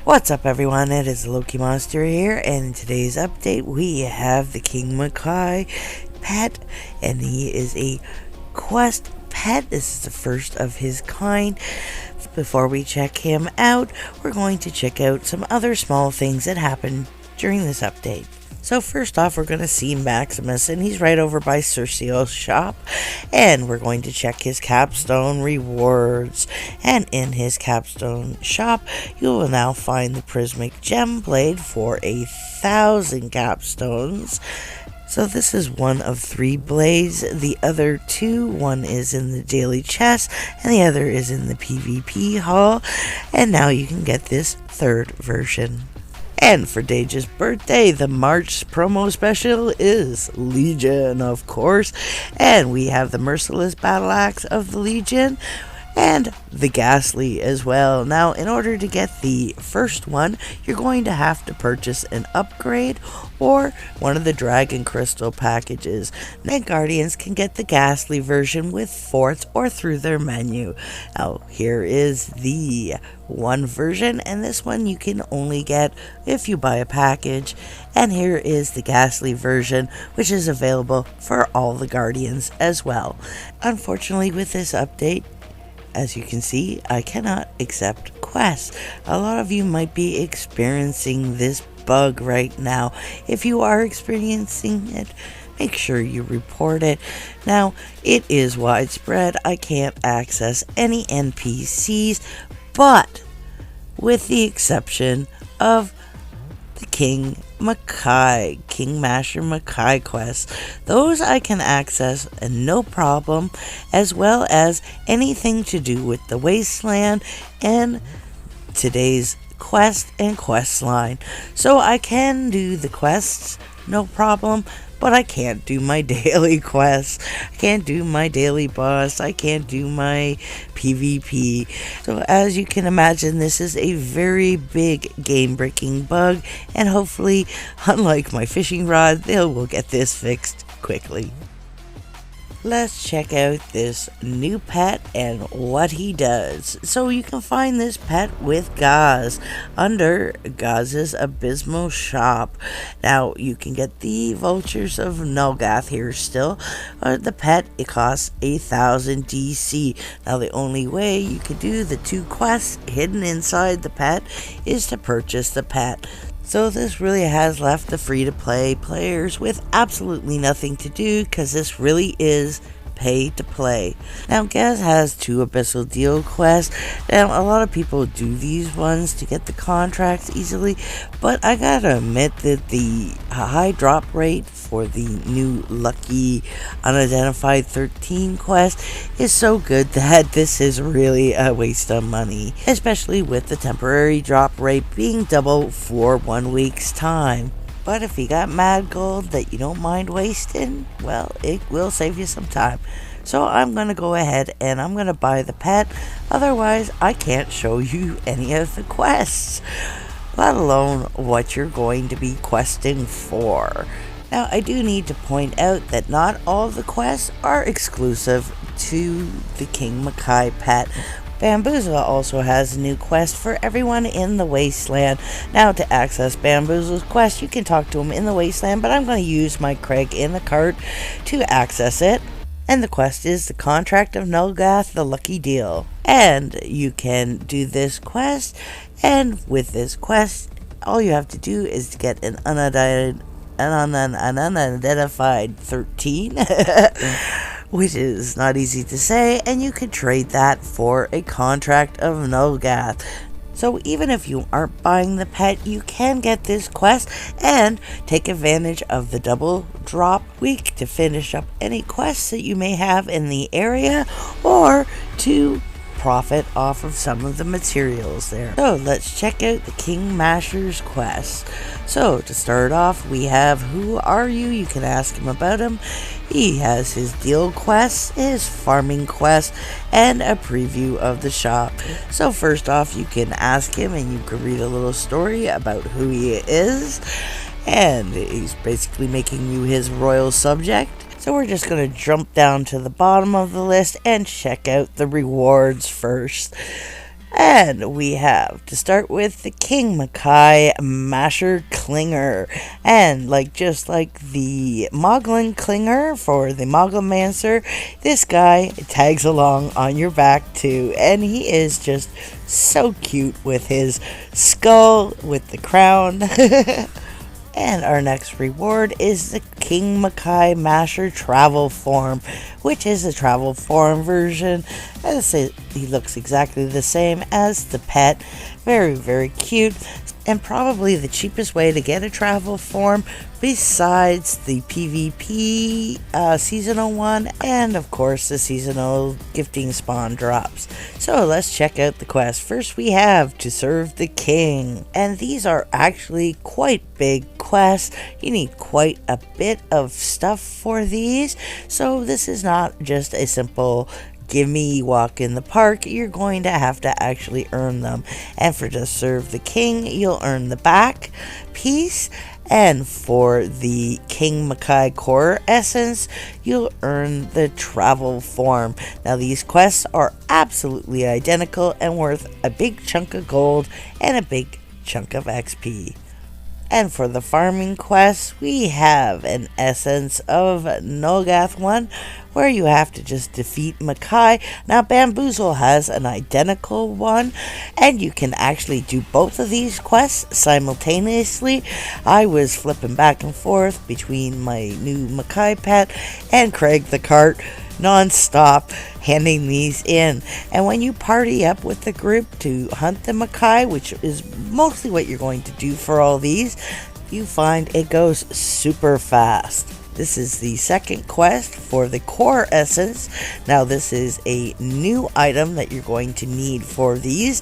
What's up, everyone? It is Loki Monster here, and in today's update we have the King Makai pet, and he is a quest pet. This is the first of his kind. Before we check him out, we're going to check out some other small things that happened during this update. So first off, we're going to see Maximus, and he's right over by Circeo's shop, and we're going to check his capstone rewards. And in his capstone shop, you will now find the prismatic gem blade for 1,000 capstones. So this is one of 3 blades. The other 2, one is in the daily chest, and the other is in the PvP hall. And now you can get this 3rd version. And for Dage's birthday, the March promo special is Legion, of course. And we have the Merciless Battle Axe of the Legion and the Ghastly as well. Now, in order to get the first one, you're going to have to purchase an upgrade or one of the Dragon Crystal packages. Then Guardians can get the Ghastly version with forts or through their menu. Now, here is the one version, and this one you can only get if you buy a package. And here is the Ghastly version, which is available for all the Guardians as well. Unfortunately, with this update, as you can see, I cannot accept quests. A lot of you might be experiencing this bug right now. If you are experiencing it, make sure you report it. Now, it is widespread. I can't access any NPCs, but with the exception of the King Makai, King Masher Makai quests. Those I can access and no problem, as well as anything to do with the Wasteland and today's quest and quest line. So I can do the quests, no problem, but I can't do my daily quests. I can't do my daily boss. I can't do my PvP. So as you can imagine, this is a very big game-breaking bug, and hopefully, unlike my fishing rod, they will get this fixed quickly. Let's check out this new pet and what he does. So you can find this pet with Gaz under Gaz's Abysmal Shop. Now you can get the Vultures of Nulgath here still. The pet, it costs 1,000 DC. Now the only way you can do the 2 quests hidden inside the pet is to purchase the pet. So this really has left the free-to-play players with absolutely nothing to do, because this really is pay to play. Now, Gaz has 2 Abyssal Deal quests. Now, a lot of people do these ones to get the contracts easily, but I gotta admit that the high drop rate for the new Lucky Unidentified 13 quest is so good that this is really a waste of money, especially with the temporary drop rate being double for 1 week's time. But if you got mad gold that you don't mind wasting, well, it will save you some time. So I'm going to go ahead and I'm going to buy the pet. Otherwise, I can't show you any of the quests, let alone what you're going to be questing for. Now, I do need to point out that not all the quests are exclusive to the King Makai pet. Bamboozle also has a new quest for everyone in the Wasteland. Now, to access Bamboozle's quest, you can talk to him in the Wasteland, but I'm going to use my Craig in the cart to access it. And the quest is the Contract of Nulgath, the Lucky Deal. And you can do this quest, and with this quest, all you have to do is to get an unidentified 13. Which is not easy to say, and you could trade that for a Contract of Nulgath. So even if you aren't buying the pet, you can get this quest and take advantage of the double drop week to finish up any quests that you may have in the area, or to profit off of some of the materials there. So let's check out the King Masher's quest. So to start off, we have Who Are You? You can ask him about him. He has his deal quests, his farming quest, and a preview of the shop. So first off, you can ask him and you can read a little story about who he is. And he's basically making you his royal subject. So we're just going to jump down to the bottom of the list and check out the rewards first. And we have to start with the King Makai Masher Klinger. And just like the Moglin Klinger for the Moglemancer, this guy tags along on your back too. And he is just so cute with his skull with the crown. And our next reward is the King Makai Masher Travel Form, which is a travel form version. As he looks exactly the same as the pet. Very, very cute. And probably the cheapest way to get a travel form besides the PvP seasonal one, and of course the seasonal gifting spawn drops. So let's check out the quest. First we have to serve the king, and these are actually quite big quests. You need quite a bit of stuff for these, so this is not just a simple give me walk in the park. You're going to have to actually earn them. And for to serve the king, you'll earn the back piece. And for the King Makai core essence, you'll earn the travel form. Now these quests are absolutely identical and worth a big chunk of gold and a big chunk of XP. And for the farming quest, we have an essence of Nolgath one, where you have to just defeat Makai. Now Bamboozle has an identical one, and you can actually do both of these quests simultaneously. I was flipping back and forth between my new Makai pet and Craig the cart non-stop handing these in. And when you party up with the group to hunt the Makai, which is mostly what you're going to do for all these, you find it goes super fast. This is the second quest for the core essence. Now this is a new item that you're going to need for these.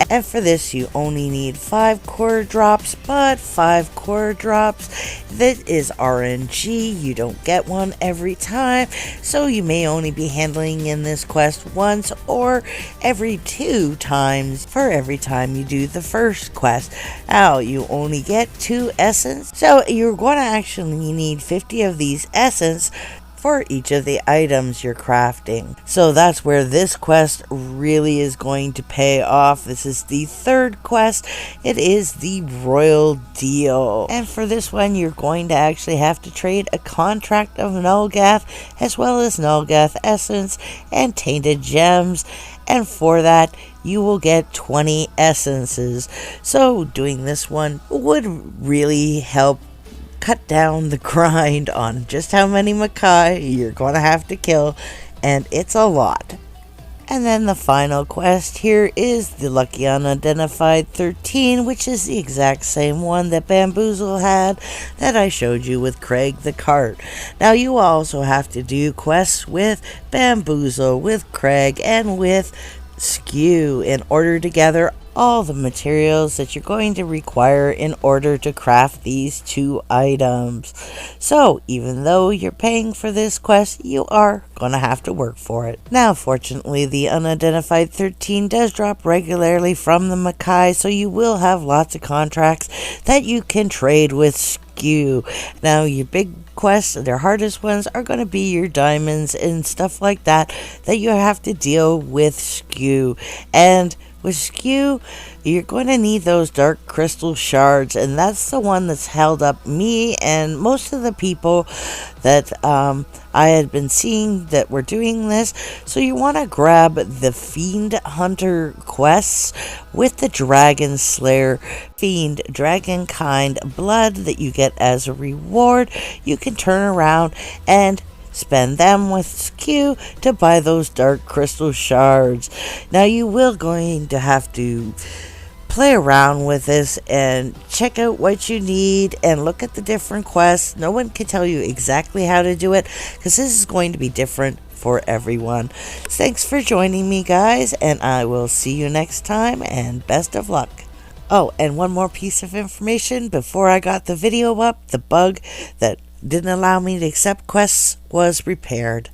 And for this you only need 5 core drops, but 5 core drops, that is RNG. You don't get one every time. So you may only be handling in this quest once or every 2 times for every time you do the first quest. Now you only get 2 essence. So you're going to actually need 50 of these essence for each of the items you're crafting. So that's where this quest really is going to pay off. This is the third quest. It is the Royal Deal. And for this one, you're going to actually have to trade a contract of Nolgath, as well as Nolgath essence and tainted gems. And for that, you will get 20 essences. So doing this one would really help cut down the grind on just how many Makai you're going to have to kill, and it's a lot. And then the final quest here is the Lucky Unidentified 13, which is the exact same one that Bamboozle had that I showed you with Craig the cart. Now you also have to do quests with Bamboozle, with Craig, and with Skew in order to gather all the materials that you're going to require in order to craft these 2 items. So even though you're paying for this quest, you are going to have to work for it. Now fortunately, the Unidentified 13 does drop regularly from the Makai, so you will have lots of contracts that you can trade with Skew. Now your big quests, their hardest ones, are going to be your diamonds and stuff like that you have to deal with Skew. And with Skew, you're going to need those dark crystal shards, and that's the one that's held up me and most of the people that I had been seeing that were doing this. So you want to grab the Fiend Hunter quests with the Dragon Slayer Fiend Dragonkind blood that you get as a reward. You can turn around and spend them with Skew to buy those dark crystal shards. Now you will going to have to play around with this and check out what you need and look at the different quests. No one can tell you exactly how to do it because this is going to be different for everyone. Thanks for joining me, guys, and I will see you next time, and best of luck. Oh, and one more piece of information before I got the video up: the bug that didn't allow me to accept quests was repaired.